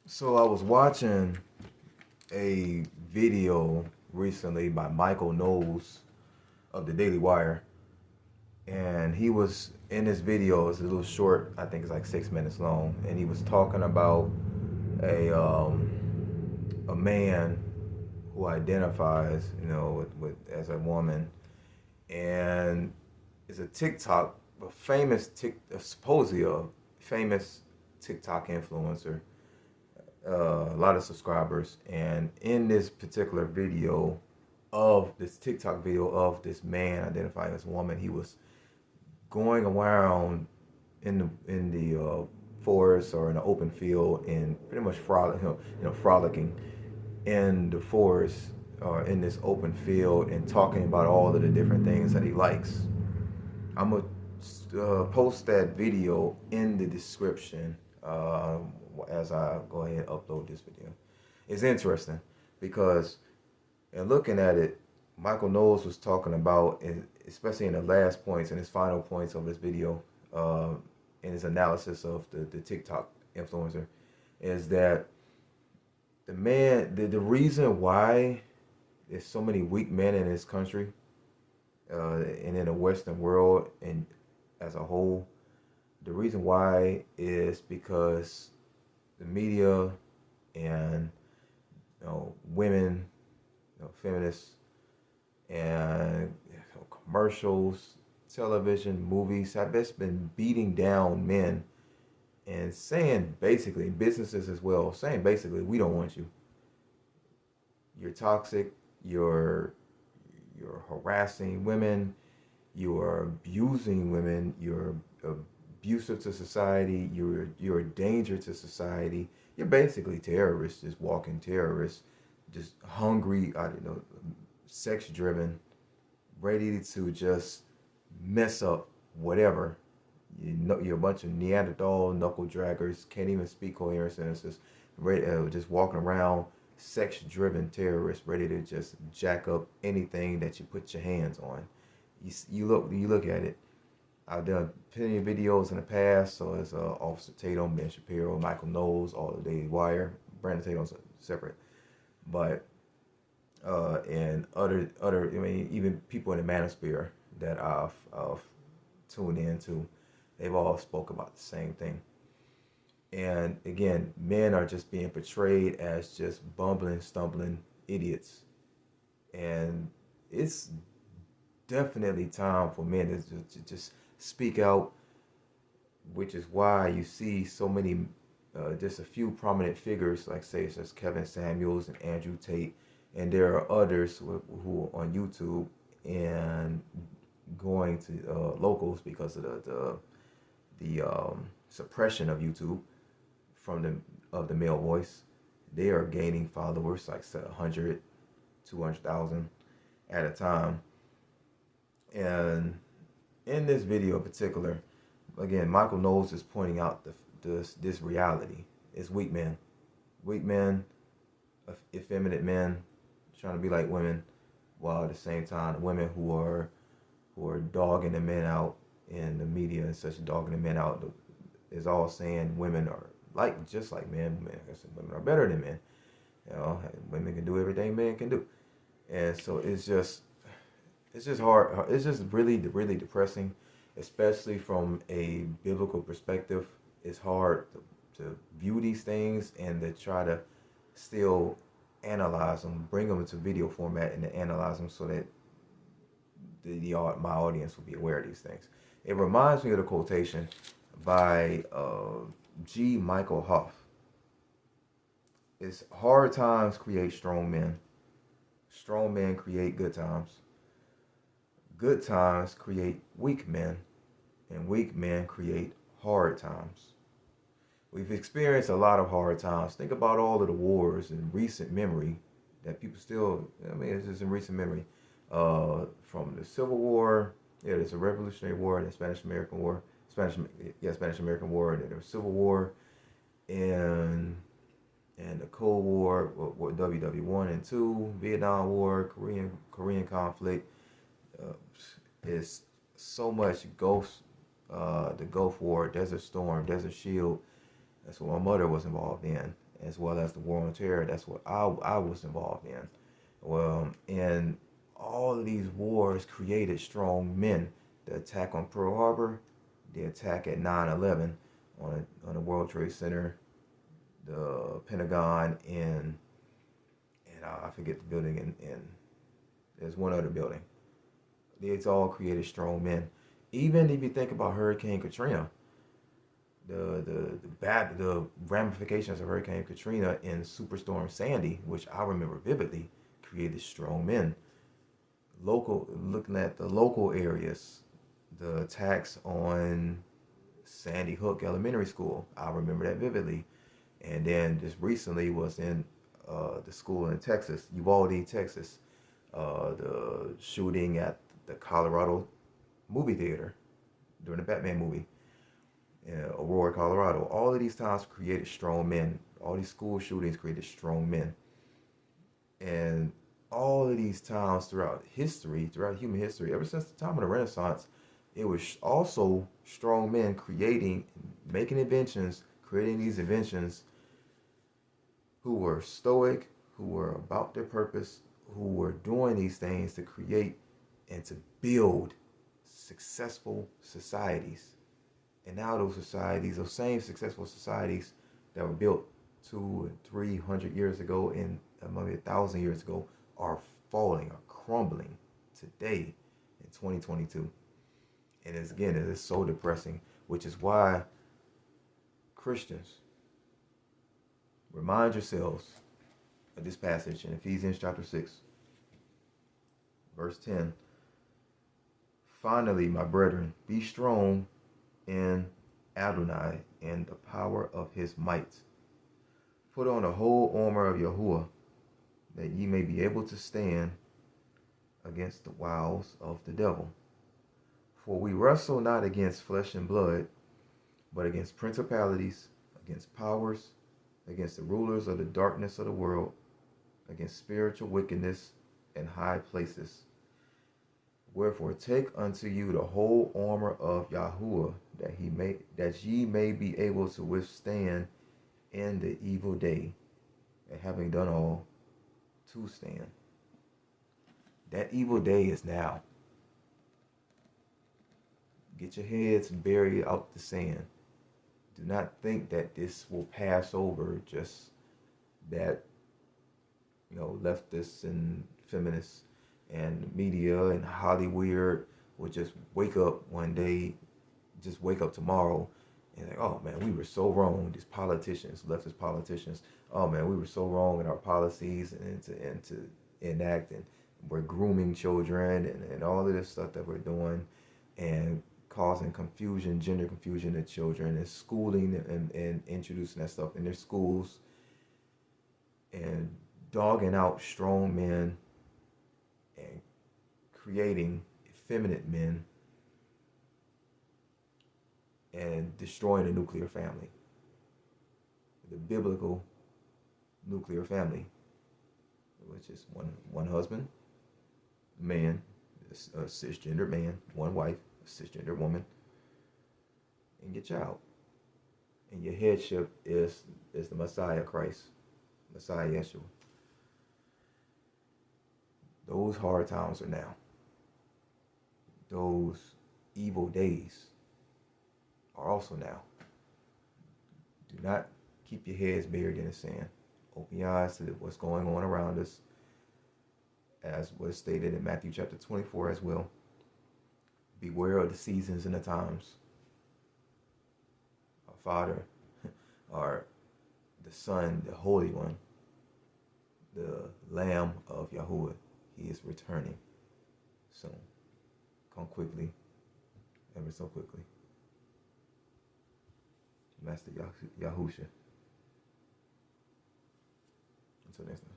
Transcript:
So I was watching a video recently by Michael Knowles of the Daily Wire, and he was in this video. It's a little short. I think it's like 6 minutes long, and he was talking about a um, a man who identifies, with as a woman, and is a TikTok, a famous supposedly a famous TikTok influencer, a lot of subscribers. And in this particular video, of this TikTok video of this man identifying as a woman, he was going around in the forest or in the open field and pretty much frolicking in the forest or in this open field and talking about all of the different things that he likes. I'm gonna post that video in the description as I go ahead and upload this video. It's interesting because in looking at it, Michael Knowles was talking about, especially in the last points and his final points of his video, in his analysis of the TikTok influencer, is that the reason why there's so many weak men in this country, and in the Western world and as a whole, the reason why is because the media and women, feminists, and commercials, television, movies have just been beating down men and saying basically, businesses as well, saying basically, we don't want you. You're toxic. You're harassing women. You are abusing women. You're abusive to society. You're a danger to society. You're basically terrorists, just walking terrorists, just hungry, sex driven, ready to just mess up whatever. You're a bunch of Neanderthal knuckle draggers, can't even speak coherent sentences, just walking around, sex driven terrorists, ready to just jack up anything that you put your hands on. You look at it. I've done plenty of videos in the past, so it's Officer Tatum, Ben Shapiro, Michael Knowles, all the Daily Wire. Brandon Tatum's separate, but and other even people in the manosphere that I've tuned into, they've all spoke about the same thing. And again, men are just being portrayed as just bumbling, stumbling idiots, and it's definitely time for men to just speak out, which is why you see so many, just a few prominent figures, like say such as Kevin Samuels and Andrew Tate, and there are others who are on YouTube and going to locals because of the suppression of YouTube from the male voice. They are gaining followers like 100, 200,000 at a time. And in this video in particular, again, Michael Knowles is pointing out this reality. It's weak men, effeminate men trying to be like women, while at the same time, women who are dogging the men out in the media and such, dogging the men out is all saying women are just like men. Women are better than men. Women can do everything men can do, and so it's just hard. It's just really depressing, especially from a biblical perspective. It's hard to view these things and to try to still analyze them, bring them into video format, and to analyze them so that my audience will be aware of these things. It reminds me of the quotation by MichaelKopf. It's hard times create strong men. Strong men create good times. Good times create weak men. And weak men create hard times. We've experienced a lot of hard times. Think about all of the wars in recent memory that people still, it's just in recent memory. From the Civil War, there's a Revolutionary War, the Spanish-American War, Spanish-American War, and the Civil War, and the Cold War, WW1 and 2, Vietnam War, Korean conflict. Is so much the Gulf War, Desert Storm, Desert Shield. That's what my mother was involved in. as well as the War on Terror. That's what I was involved in. Well, and all of these wars created strong men. The attack on Pearl Harbor, the attack at 9/11 on the World Trade Center, the Pentagon, and I forget the building, and there's one other building. It's all created strong men. Even if you think about Hurricane Katrina, the ramifications of Hurricane Katrina and Superstorm Sandy, which I remember vividly, created strong men. Looking at the local areas, the attacks on Sandy Hook Elementary School, I remember that vividly. And then just recently was in the school in Texas, Uvalde, Texas, the shooting at the Colorado movie theater during the Batman movie in Aurora, Colorado. All of these times created strong men. All these school shootings created strong men. And all of these times throughout history, throughout human history, ever since the time of the Renaissance, it was also strong men making inventions, creating these inventions, who were stoic, who were about their purpose, who were doing these things to create and to build successful societies. And now those societies, those same successful societies that were built 200 and 300 years ago and maybe 1,000 years ago, are falling, are crumbling today in 2022. And it is so depressing, which is why Christians, remind yourselves of this passage in Ephesians chapter 6, verse 10. Finally, my brethren, be strong in Adonai and the power of his might. Put on the whole armor of Yahuwah, that ye may be able to stand against the wiles of the devil. For we wrestle not against flesh and blood, but against principalities, against powers, against the rulers of the darkness of the world, against spiritual wickedness in high places. Wherefore take unto you the whole armor of Yahuwah, that ye may be able to withstand in the evil day, and having done all, to stand. That evil day is now. Get your heads buried out the sand. Do not think that this will pass over, just that, leftists and feminists and media and Hollywood will just wake up one day, just wake up tomorrow and like, oh man, we were so wrong. These politicians, leftist politicians, oh man, we were so wrong in our policies and to enact, and we're grooming children and all of this stuff that we're doing and causing confusion, gender confusion to children, and schooling and introducing that stuff in their schools, and dogging out strong men and creating effeminate men, and destroying the nuclear family, the biblical nuclear family, which is one husband, man, a cisgender man, one wife, a cisgender woman, and your child. And your headship is the Messiah Christ, Messiah Yeshua. Those hard times are now. Those evil days are also now. Do not keep your heads buried in the sand. Open your eyes to what's going on around us, as was stated in Matthew chapter 24 as well. Beware of the seasons and the times. Our Father, the Son, the Holy One, the Lamb of Yahuwah, he is returning soon. Come quickly, ever so quickly. Master Yahusha. Until next time.